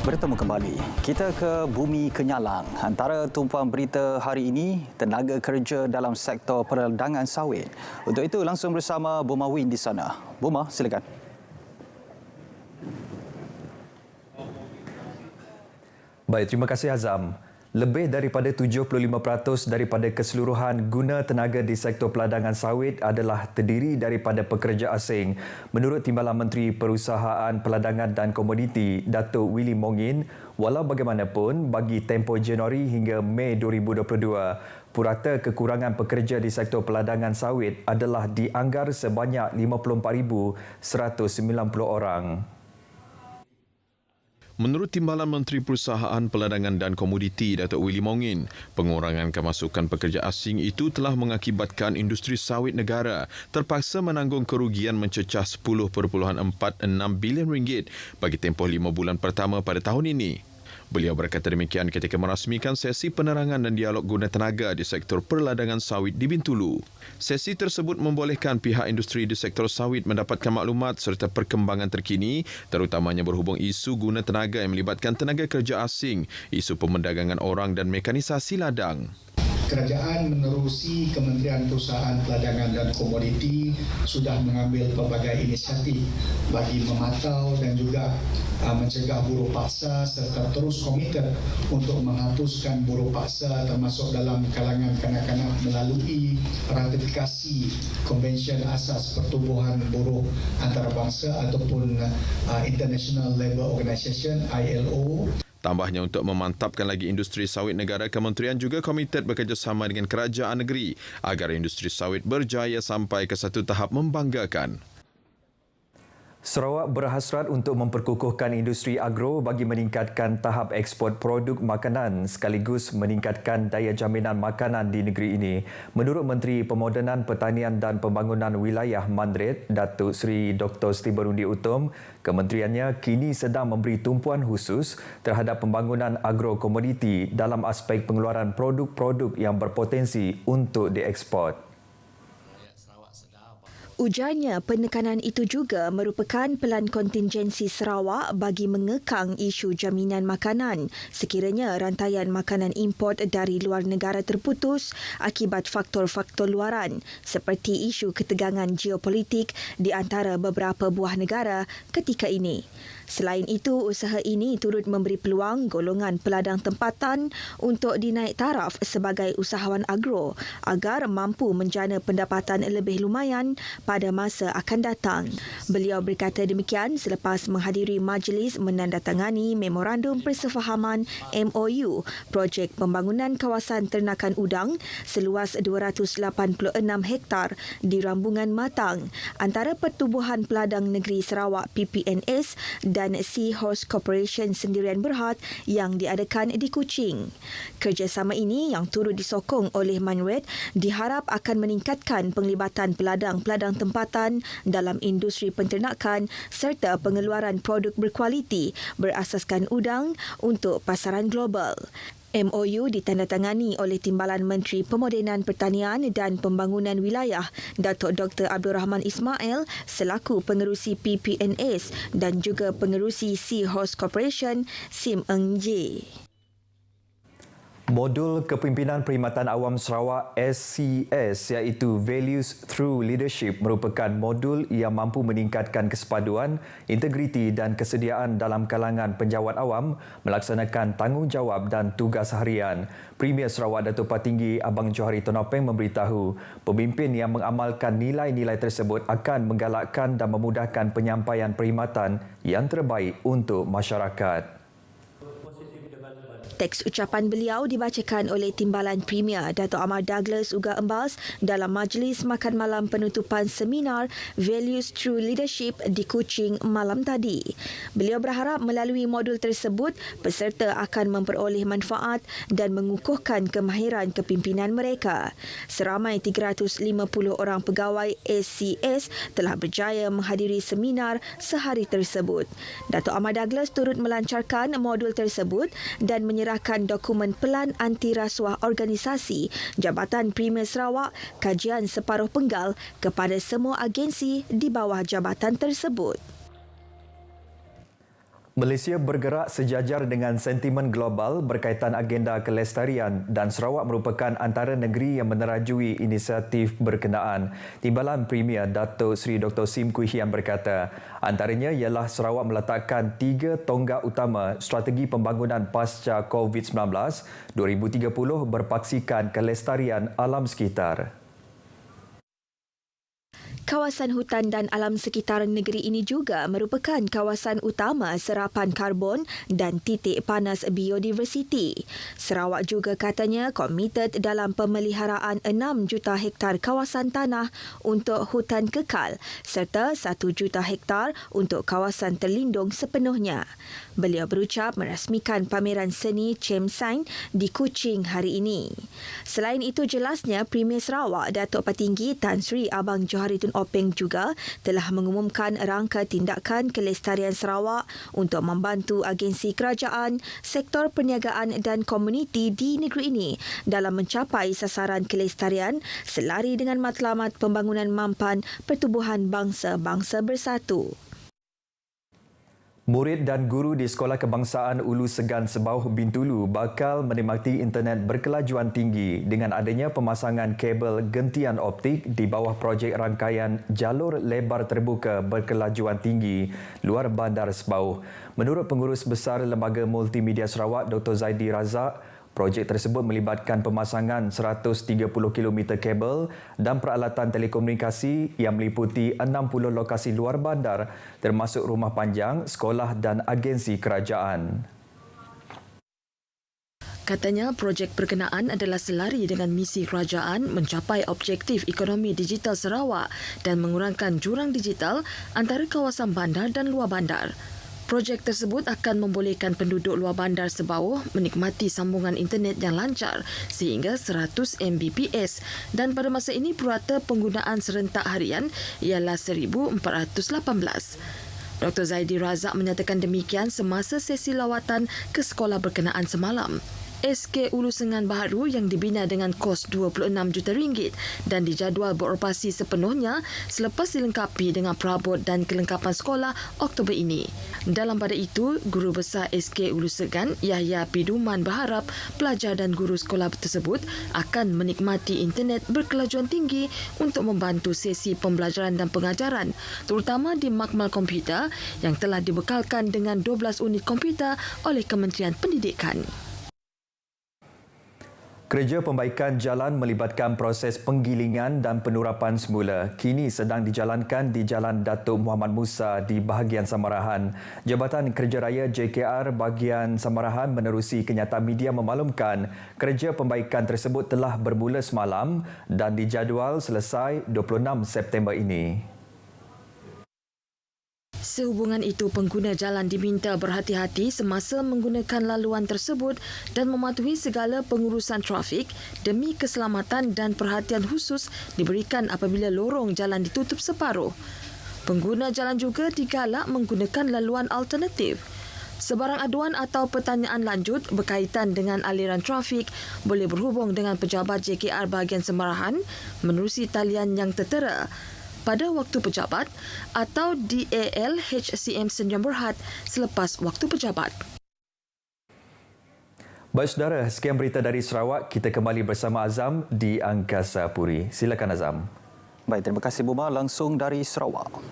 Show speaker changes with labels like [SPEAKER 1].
[SPEAKER 1] Bertemu kembali. Kita ke Bumi Kenyalang. Antara tumpuan berita hari ini, tenaga kerja dalam sektor perdagangan sawit. Untuk itu langsung bersama Buma Win di sana. Buma, silakan.
[SPEAKER 2] Baik, terima kasih Azam. Lebih daripada 75% daripada keseluruhan guna tenaga di sektor peladangan sawit adalah terdiri daripada pekerja asing. Menurut Timbalan Menteri Perusahaan Peladangan dan Komoditi, Datuk Willy Mongin, walau bagaimanapun, bagi tempoh Januari hingga Mei 2022, purata kekurangan pekerja di sektor peladangan sawit adalah dianggar sebanyak 54,190 orang.
[SPEAKER 3] Menurut Timbalan Menteri Perusahaan Peladangan dan Komoditi Datuk Willy Mongin, pengurangan kemasukan pekerja asing itu telah mengakibatkan industri sawit negara terpaksa menanggung kerugian mencecah 10.46 bilion ringgit bagi tempoh 5 bulan pertama pada tahun ini. Beliau berkata demikian ketika merasmikan sesi penerangan dan dialog guna tenaga di sektor perladangan sawit di Bintulu. Sesi tersebut membolehkan pihak industri di sektor sawit mendapatkan maklumat serta perkembangan terkini, terutamanya berhubung isu guna tenaga yang melibatkan tenaga kerja asing, isu pemerdagangan orang dan mekanisasi ladang.
[SPEAKER 4] Kerajaan menerusi Kementerian Perusahaan Peladangan dan Komoditi sudah mengambil pelbagai inisiatif bagi memantau dan juga mencegah buruh paksa serta terus komited untuk menghapuskan buruh paksa termasuk dalam kalangan kanak-kanak melalui ratifikasi Konvensyen Asas Pertubuhan Buruh Antarabangsa ataupun International Labour Organisation ILO.
[SPEAKER 3] Tambahnya, untuk memantapkan lagi industri sawit negara, kementerian juga komited bekerjasama dengan kerajaan negeri agar industri sawit berjaya sampai ke satu tahap membanggakan.
[SPEAKER 2] Sarawak berhasrat untuk memperkukuhkan industri agro bagi meningkatkan tahap ekspor produk makanan sekaligus meningkatkan daya jaminan makanan di negeri ini. Menurut Menteri Pemodenan Pertanian dan Pembangunan Wilayah Mandrit, Datuk Seri Dr. Stibarundi Utom, kementeriannya kini sedang memberi tumpuan khusus terhadap pembangunan agrokomoditi dalam aspek pengeluaran produk-produk yang berpotensi untuk diekspor.
[SPEAKER 5] Ujarnya penekanan itu juga merupakan pelan kontingensi Sarawak bagi mengekang isu jaminan makanan sekiranya rantaian makanan import dari luar negara terputus akibat faktor-faktor luaran seperti isu ketegangan geopolitik di antara beberapa buah negara ketika ini. Selain itu, usaha ini turut memberi peluang golongan peladang tempatan untuk dinaik taraf sebagai usahawan agro agar mampu menjana pendapatan lebih lumayan pada masa akan datang. Beliau berkata demikian selepas menghadiri majlis menandatangani Memorandum Persefahaman MOU projek pembangunan kawasan ternakan udang seluas 286 hektar di Rambungan Matang antara Pertubuhan Peladang Negeri Sarawak PPNS dan Seahorse Corporation Sendirian Berhad yang diadakan di Kuching. Kerjasama ini yang turut disokong oleh Manred diharap akan meningkatkan penglibatan peladang-peladang tempatan dalam industri penternakan serta pengeluaran produk berkualiti berasaskan udang untuk pasaran global. MOU ditandatangani oleh Timbalan Menteri Pemodenan Pertanian dan Pembangunan Wilayah Datuk Dr. Abdul Rahman Ismail selaku pengerusi PPNS dan juga pengerusi Seahorse Corporation Sim Eng J.
[SPEAKER 2] Modul Kepimpinan Perkhidmatan Awam Sarawak SCS iaitu Values Through Leadership merupakan modul yang mampu meningkatkan kesepaduan, integriti dan kesediaan dalam kalangan penjawat awam melaksanakan tanggungjawab dan tugas harian. Premier Sarawak Datuk Patinggi Abang Johari Tonopeng memberitahu pemimpin yang mengamalkan nilai-nilai tersebut akan menggalakkan dan memudahkan penyampaian perkhidmatan yang terbaik untuk masyarakat.
[SPEAKER 5] Teks ucapan beliau dibacakan oleh Timbalan Premier Dato' Amar Douglas Uga Embas dalam majlis makan malam penutupan seminar Values Through Leadership di Kuching malam tadi. Beliau berharap melalui modul tersebut, peserta akan memperoleh manfaat dan mengukuhkan kemahiran kepimpinan mereka. Seramai 350 orang pegawai SCS telah berjaya menghadiri seminar sehari tersebut. Dato' Amar Douglas turut melancarkan modul tersebut dan menyerahkan dokumen pelan anti rasuah organisasi Jabatan Premier Sarawak kajian separuh penggal kepada semua agensi di bawah jabatan tersebut.
[SPEAKER 2] Malaysia bergerak sejajar dengan sentimen global berkaitan agenda kelestarian dan Sarawak merupakan antara negeri yang menerajui inisiatif berkenaan. Timbalan Premier Datuk Seri Dr. Sim Kui Hian berkata, antaranya ialah Sarawak meletakkan 3 tonggak utama strategi pembangunan pasca COVID-19 2030 berpaksikan kelestarian alam sekitar.
[SPEAKER 5] Kawasan hutan dan alam sekitar negeri ini juga merupakan kawasan utama serapan karbon dan titik panas biodiversiti. Sarawak juga katanya komited dalam pemeliharaan 6 juta hektar kawasan tanah untuk hutan kekal serta 1 juta hektar untuk kawasan terlindung sepenuhnya. Beliau berucap merasmikan pameran seni Chem Sain di Kuching hari ini. Selain itu, jelasnya Premier Sarawak Datuk Patinggi Tan Sri Abang Johariddin Openg juga telah mengumumkan rangka tindakan kelestarian Sarawak untuk membantu agensi kerajaan, sektor perniagaan dan komuniti di negeri ini dalam mencapai sasaran kelestarian selari dengan matlamat pembangunan mampan pertubuhan bangsa-bangsa bersatu.
[SPEAKER 2] Murid dan guru di Sekolah Kebangsaan Ulu Segan Sebauh Bintulu bakal menikmati internet berkelajuan tinggi dengan adanya pemasangan kabel gentian optik di bawah projek rangkaian jalur lebar terbuka berkelajuan tinggi luar bandar Sebauh. Menurut Pengurus Besar Lembaga Multimedia Sarawak Dr. Zaidi Razak, projek tersebut melibatkan pemasangan 130 km kabel dan peralatan telekomunikasi yang meliputi 60 lokasi luar bandar termasuk rumah panjang, sekolah dan agensi kerajaan.
[SPEAKER 6] Katanya projek berkenaan adalah selari dengan misi kerajaan mencapai objektif ekonomi digital Sarawak dan mengurangkan jurang digital antara kawasan bandar dan luar bandar. Projek tersebut akan membolehkan penduduk luar bandar Sebauh menikmati sambungan internet yang lancar sehingga 100 Mbps dan pada masa ini purata penggunaan serentak harian ialah 1,418. Dr. Zaidi Razak menyatakan demikian semasa sesi lawatan ke sekolah berkenaan semalam. SK Ulu Sengan baharu yang dibina dengan kos RM26 juta dan dijadual beroperasi sepenuhnya selepas dilengkapi dengan perabot dan kelengkapan sekolah Oktober ini. Dalam pada itu, Guru Besar SK Ulu Segan, Yahya Piduman berharap pelajar dan guru sekolah tersebut akan menikmati internet berkelajuan tinggi untuk membantu sesi pembelajaran dan pengajaran, terutama di makmal komputer yang telah dibekalkan dengan 12 unit komputer oleh Kementerian Pendidikan.
[SPEAKER 2] Kerja pembaikan jalan melibatkan proses penggilingan dan penurapan semula kini sedang dijalankan di Jalan Datuk Muhammad Musa di bahagian Samarahan. Jabatan Kerja Raya JKR bahagian Samarahan menerusi kenyataan media memaklumkan kerja pembaikan tersebut telah bermula semalam dan dijadual selesai 26 September ini.
[SPEAKER 6] Sehubungan itu, pengguna jalan diminta berhati-hati semasa menggunakan laluan tersebut dan mematuhi segala pengurusan trafik demi keselamatan dan perhatian khusus diberikan apabila lorong jalan ditutup separuh. Pengguna jalan juga digalak menggunakan laluan alternatif. Sebarang aduan atau pertanyaan lanjut berkaitan dengan aliran trafik boleh berhubung dengan pejabat JKR bahagian Samarahan menerusi talian yang tertera pada waktu pejabat atau DAL HCM Sdn Bhd selepas waktu pejabat.
[SPEAKER 2] Baik saudara, sekian berita dari Sarawak. Kita kembali bersama Azam di Angkasa Puri. Silakan Azam.
[SPEAKER 1] Baik, terima kasih Buma langsung dari Sarawak.